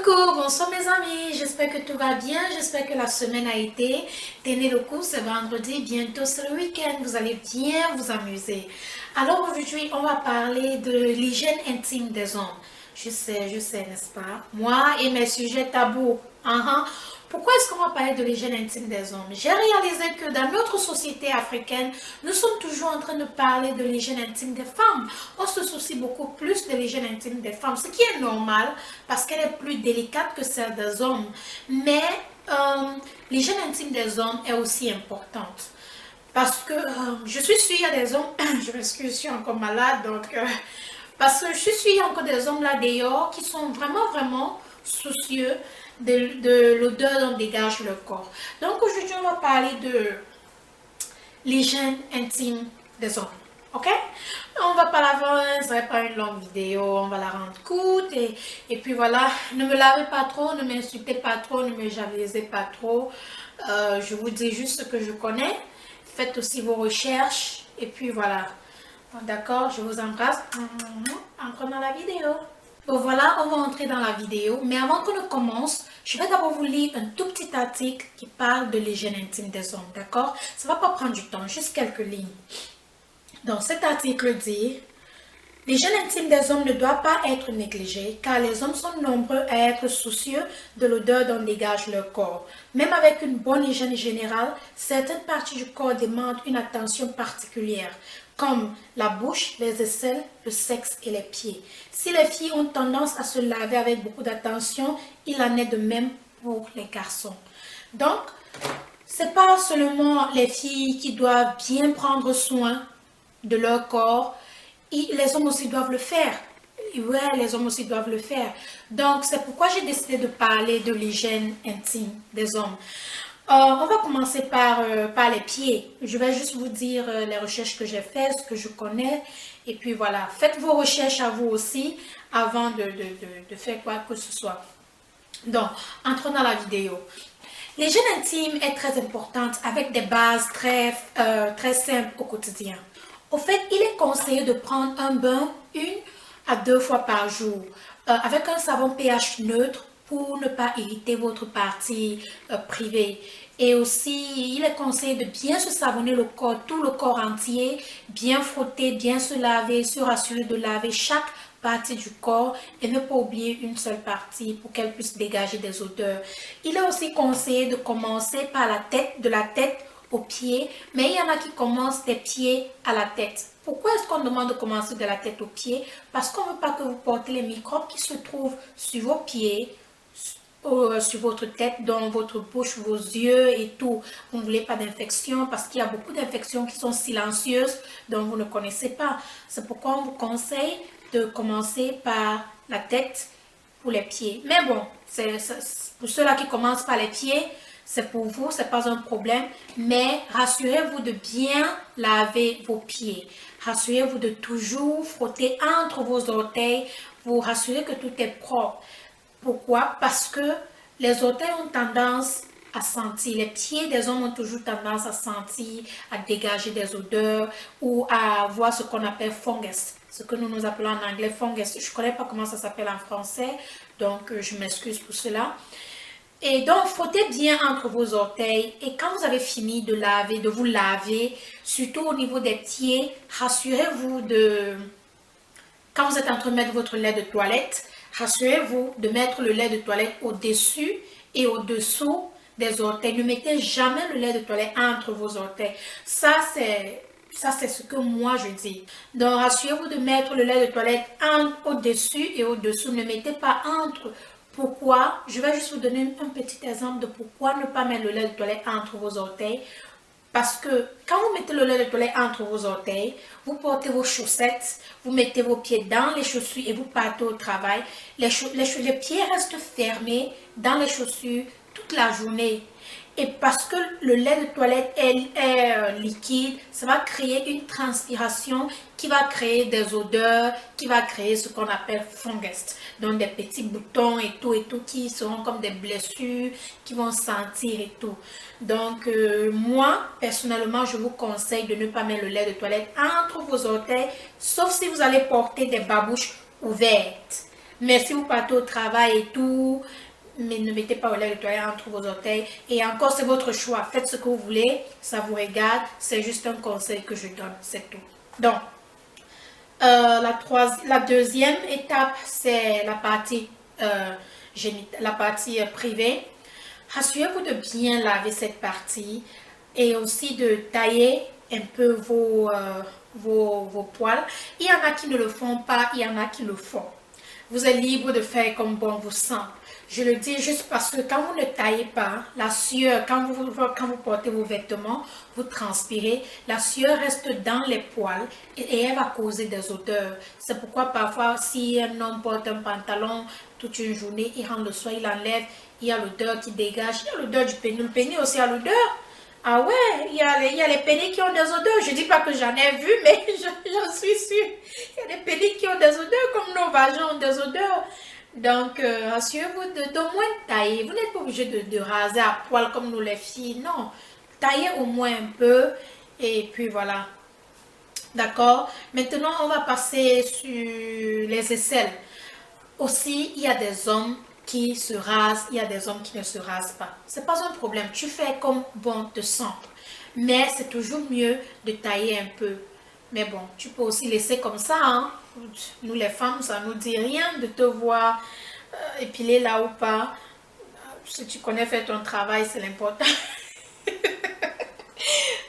Coucou, bonsoir mes amis, j'espère que tout va bien, j'espère que la semaine a été. Tenez le coup, c'est vendredi, bientôt c'est le week-end, vous allez bien vous amuser. Alors aujourd'hui, on va parler de l'hygiène intime des hommes. Je sais, n'est-ce pas? Moi et mes sujets tabous. Pourquoi est-ce qu'on va parler de l'hygiène intime des hommes? J'ai réalisé que dans notre société africaine, nous sommes toujours en train de parler de l'hygiène intime des femmes. On se soucie beaucoup plus de l'hygiène intime des femmes, ce qui est normal parce qu'elle est plus délicate que celle des hommes. Mais l'hygiène intime des hommes est aussi importante. Parce que je suis sûre, il y a des hommes, je m'excuse, je suis encore malade, donc parce que je suis sûre, il y a encore des hommes là dehors qui sont vraiment soucieux de l'odeur dont dégage le corps. Donc aujourd'hui, on va parler de l'hygiène intime des hommes. Ok? On va pas la faire, ça va pas une longue vidéo, on va la rendre courte et puis voilà, ne me lavez pas trop, ne m'insultez pas trop, ne me javelisez pas trop. Je vous dis juste ce que je connais. Faites aussi vos recherches et puis voilà. D'accord, je vous embrasse. Encore dans la vidéo. Bon voilà, on va entrer dans la vidéo. Mais avant qu'on ne commence, je vais d'abord vous lire un tout petit article qui parle de l'hygiène intime des hommes. D'accord? Ça ne va pas prendre du temps, juste quelques lignes. Donc cet article dit: l'hygiène intime des hommes ne doit pas être négligée car les hommes sont nombreux à être soucieux de l'odeur dont dégage leur corps. Même avec une bonne hygiène générale, certaines parties du corps demandent une attention particulière, comme la bouche, les aisselles, le sexe et les pieds. Si les filles ont tendance à se laver avec beaucoup d'attention, il en est de même pour les garçons. Donc, c'est pas seulement les filles qui doivent bien prendre soin de leur corps, les hommes aussi doivent le faire. Ouais, les hommes aussi doivent le faire. Donc, c'est pourquoi j'ai décidé de parler de l'hygiène intime des hommes. On va commencer par les pieds. Je vais juste vous dire les recherches que j'ai faites, ce que je connais. Et puis voilà, faites vos recherches à vous aussi avant de faire quoi que ce soit. Donc, entrons dans la vidéo. L'hygiène intime est très importante avec des bases très simples au quotidien. Au fait, il est conseillé de prendre un bain 1 à 2 fois par jour avec un savon pH neutre pour ne pas irriter votre partie privée. Et aussi, il est conseillé de bien se savonner le corps, tout le corps entier, bien frotter, bien se laver, se rassurer de laver chaque partie du corps et ne pas oublier une seule partie pour qu'elle puisse dégager des odeurs. Il est aussi conseillé de commencer par la tête, de la tête aux pieds, mais il y en a qui commencent des pieds à la tête. Pourquoi est-ce qu'on demande de commencer de la tête aux pieds? Parce qu'on ne veut pas que vous portez les microbes qui se trouvent sur vos pieds, sur votre tête, dans votre bouche, vos yeux et tout. Vous ne voulez pas d'infection parce qu'il y a beaucoup d'infections qui sont silencieuses dont vous ne connaissez pas. C'est pourquoi on vous conseille de commencer par la tête pour les pieds. Mais bon, pour ceux-là qui commencent par les pieds, c'est pour vous, c'est pas un problème, mais rassurez-vous de bien laver vos pieds. Rassurez-vous de toujours frotter entre vos orteils, vous rassurez que tout est propre. Pourquoi? Parce que les orteils ont tendance à sentir, les pieds des hommes ont toujours tendance à sentir, à dégager des odeurs ou à avoir ce qu'on appelle fungus, ce que nous appelons en anglais fungus. Je ne connais pas comment ça s'appelle en français, donc je m'excuse pour cela. Et donc, frottez bien entre vos orteils et quand vous avez fini de vous laver, surtout au niveau des pieds, rassurez-vous quand vous êtes en train de mettre votre lait de toilette, rassurez-vous de mettre le lait de toilette au-dessus et au-dessous des orteils. Ne mettez jamais le lait de toilette entre vos orteils. Ça, c'est ce que moi je dis. Donc, rassurez-vous de mettre le lait de toilette au-dessus et au-dessous. Ne mettez pas entre. Pourquoi? Je vais juste vous donner un petit exemple de pourquoi ne pas mettre le lait de toilette entre vos orteils. Parce que quand vous mettez le lait de toilette entre vos orteils, vous portez vos chaussettes, vous mettez vos pieds dans les chaussures et vous partez au travail. Les pieds restent fermés dans les chaussures toute la journée. Et parce que le lait de toilette est liquide, ça va créer une transpiration qui va créer des odeurs, qui va créer ce qu'on appelle fungus. Donc des petits boutons et tout qui seront comme des blessures, qui vont sentir et tout. Donc moi, personnellement, je vous conseille de ne pas mettre le lait de toilette entre vos orteils, sauf si vous allez porter des babouches ouvertes. Mais si vous partez au travail et tout, mais ne mettez pas au lait nettoyé entre vos orteils. Et encore, c'est votre choix. Faites ce que vous voulez, ça vous regarde. C'est juste un conseil que je donne, c'est tout. Donc, la deuxième étape, c'est la partie privée. Assurez-vous de bien laver cette partie et aussi de tailler un peu vos poils. Il y en a qui ne le font pas, il y en a qui le font. Vous êtes libre de faire comme bon vous semble. Je le dis juste parce que quand vous ne taillez pas, la sueur, quand vous portez vos vêtements, vous transpirez, la sueur reste dans les poils et elle va causer des odeurs. C'est pourquoi parfois, si un homme porte un pantalon toute une journée, il rentre le soir, il enlève, il y a l'odeur qui dégage, il y a l'odeur du pénis. Le pénis aussi a l'odeur. Ah ouais, il y a les pénis qui ont des odeurs. Je ne dis pas que j'en ai vu, mais j'en suis sûre. Il y a des pénis qui ont des odeurs, comme nos vagins ont des odeurs. Donc, assurez-vous d'au moins tailler. Vous n'êtes pas obligé de raser à poil comme nous les filles. Non, taillez au moins un peu. Et puis voilà. D'accord. Maintenant, on va passer sur les aisselles. Aussi, il y a des hommes qui se rasent, il y a des hommes qui ne se rasent pas. C'est pas un problème. Tu fais comme bon te semble. Mais c'est toujours mieux de tailler un peu. Mais bon, tu peux aussi laisser comme ça. Hein. Nous les femmes, ça ne nous dit rien de te voir épiler là ou pas. Si tu connais faire ton travail, c'est l'important.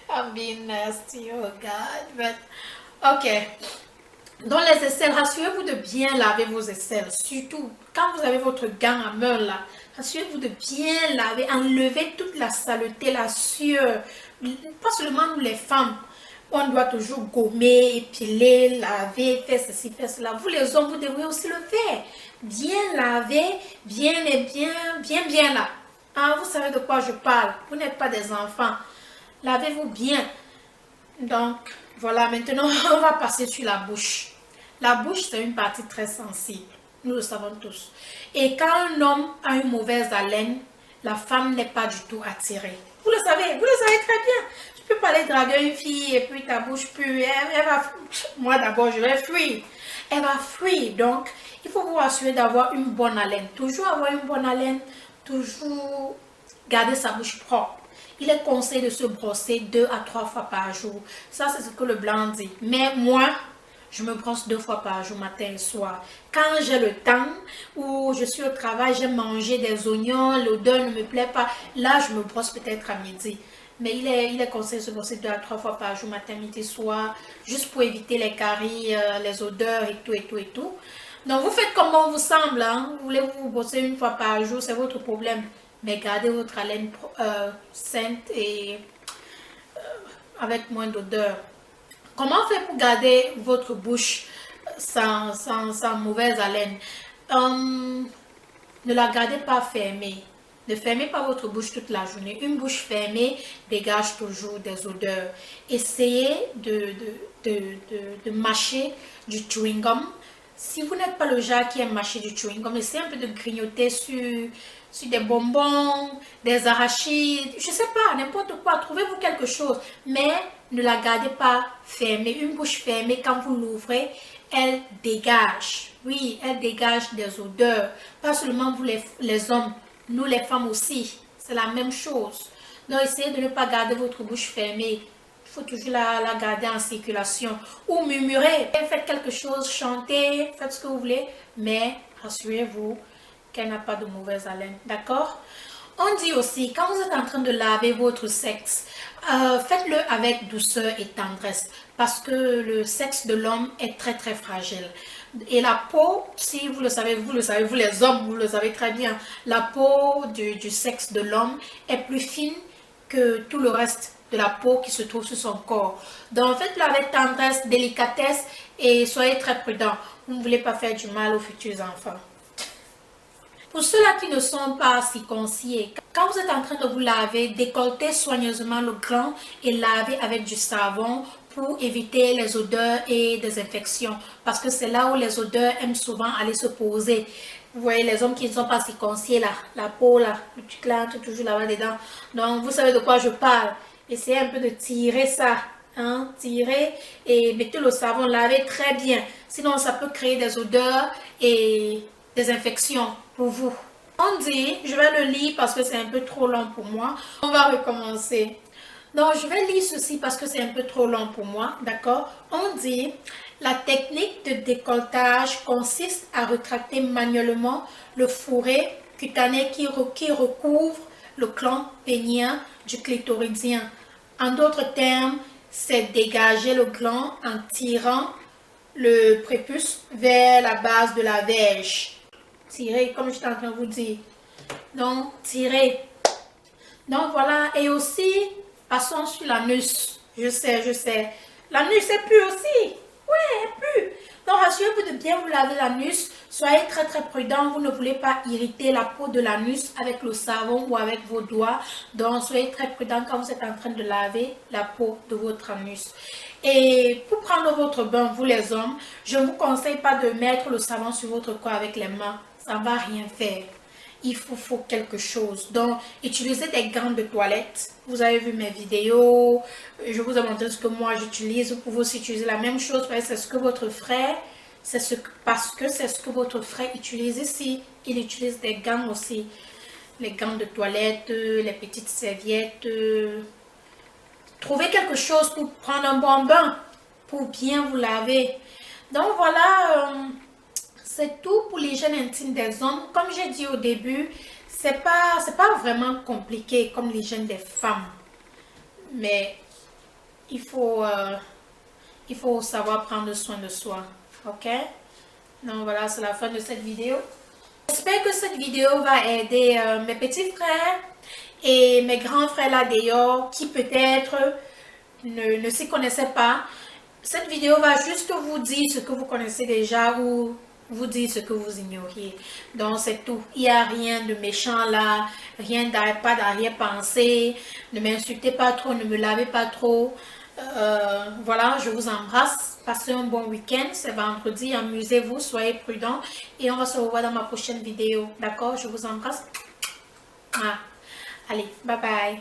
I'm being nasty, oh God. But, ok. Dans les aisselles, rassurez-vous de bien laver vos aisselles. Surtout, quand vous avez votre gant à main là, rassurez-vous de bien laver, enlever toute la saleté, la sueur. Pas seulement nous les femmes. On doit toujours gommer, épiler, laver, faire ceci, faire cela. Vous les hommes, vous devriez aussi le faire. Bien laver, bien là. Ah, vous savez de quoi je parle. Vous n'êtes pas des enfants. Lavez-vous bien. Donc, voilà, maintenant, on va passer sur la bouche. La bouche, c'est une partie très sensible. Nous le savons tous. Et quand un homme a une mauvaise haleine, la femme n'est pas du tout attirée. Vous le savez très bien. Tu peux pas aller draguer une fille et puis ta bouche pue. Elle va... Moi d'abord, je vais fuir. Elle va fuir. Donc, il faut vous assurer d'avoir une bonne haleine. Toujours avoir une bonne haleine. Toujours garder sa bouche propre. Il est conseillé de se brosser 2 à 3 fois par jour. Ça, c'est ce que le blanc dit. Mais moi, je me brosse 2 fois par jour, matin et soir. Quand j'ai le temps, ou je suis au travail, j'ai mangé des oignons, l'odeur ne me plaît pas, là, je me brosse peut-être à midi. Mais il est conseillé de se brosser 2 à 3 fois par jour, matin, midi, soir, juste pour éviter les caries, les odeurs et tout. Donc, vous faites comme on vous semble. Hein? Vous voulez vous brosser 1 fois par jour, c'est votre problème. Mais gardez votre haleine sainte et avec moins d'odeur. Comment faire pour garder votre bouche sans mauvaise haleine? Ne la gardez pas fermée. Ne fermez pas votre bouche toute la journée. Une bouche fermée dégage toujours des odeurs. Essayez de mâcher du chewing-gum. Si vous n'êtes pas le genre qui aime mâcher du chewing-gum, essayez un peu de grignoter sur des bonbons, des arachides, je ne sais pas, n'importe quoi. Trouvez-vous quelque chose, mais ne la gardez pas fermée. Une bouche fermée, quand vous l'ouvrez, elle dégage. Oui, elle dégage des odeurs. Pas seulement vous les hommes, nous les femmes aussi. C'est la même chose. Donc, essayez de ne pas garder votre bouche fermée. Il faut toujours la garder en circulation. Ou murmurer. Faites quelque chose, chantez, faites ce que vous voulez. Mais rassurez-vous qu'elle n'a pas de mauvaise haleine. D'accord? On dit aussi, quand vous êtes en train de laver votre sexe, faites-le avec douceur et tendresse. Parce que le sexe de l'homme est très très fragile. Et la peau, si vous le savez, vous les hommes, vous le savez très bien, la peau du sexe de l'homme est plus fine que tout le reste de la peau qui se trouve sur son corps. Donc faites-le avec tendresse, délicatesse et soyez très prudents. Vous ne voulez pas faire du mal aux futurs enfants. Pour ceux-là qui ne sont pas circoncis, quand vous êtes en train de vous laver, décolletez soigneusement le gland et lavez avec du savon pour éviter les odeurs et des infections. Parce que c'est là où les odeurs aiment souvent aller se poser. Vous voyez, les hommes qui ne sont pas circoncis, là, la peau, là, le truc là, toujours là-bas dedans. Donc, vous savez de quoi je parle. Essayez un peu de tirer ça. Hein, tirez et mettez le savon, lavez très bien. Sinon, ça peut créer des odeurs et désinfection pour vous. On dit, je vais le lire parce que c'est un peu trop long pour moi. On va recommencer. Donc, je vais lire ceci parce que c'est un peu trop long pour moi, d'accord? On dit, la technique de décolletage consiste à retracter manuellement le fourré cutané qui recouvre le gland pénien du clitoridien. En d'autres termes, c'est dégager le gland en tirant le prépuce vers la base de la verge. Tirer, comme j'étais en train de vous dire. Donc, tirer. Donc, voilà. Et aussi, passons sur l'anus. Je sais. L'anus est pu aussi. Ouais, pu. Donc, rassurez-vous de bien vous laver l'anus. Soyez très prudent. Vous ne voulez pas irriter la peau de l'anus avec le savon ou avec vos doigts. Donc, soyez très prudent quand vous êtes en train de laver la peau de votre anus. Et pour prendre votre bain, vous les hommes, je ne vous conseille pas de mettre le savon sur votre corps avec les mains. Ça ne va rien faire. Il faut quelque chose. Donc, utilisez des gants de toilette. Vous avez vu mes vidéos. Je vous ai montré ce que moi j'utilise. Vous pouvez aussi utiliser la même chose. C'est ce que votre frère, parce que c'est ce que votre frère utilise ici. Il utilise des gants aussi. Les gants de toilette, les petites serviettes. Trouvez quelque chose pour prendre un bon bain, pour bien vous laver. Donc voilà, c'est tout pour l'hygiène intime des hommes. Comme j'ai dit au début, c'est pas vraiment compliqué comme l'hygiène des femmes. Mais il faut savoir prendre soin de soi. Ok? Donc voilà, c'est la fin de cette vidéo. J'espère que cette vidéo va aider mes petits frères et mes grands frères là dehors qui peut-être ne s'y connaissaient pas. Cette vidéo va juste vous dire ce que vous connaissez déjà ou vous dire ce que vous ignoriez. Donc c'est tout. Il n'y a rien de méchant là, pas d'arrière-pensée. Ne m'insultez pas trop, ne me lavez pas trop. Voilà, je vous embrasse. Passez un bon week-end. C'est vendredi. Amusez-vous, soyez prudents. Et on va se revoir dans ma prochaine vidéo. D'accord? Je vous embrasse. Ah. Allez, bye bye.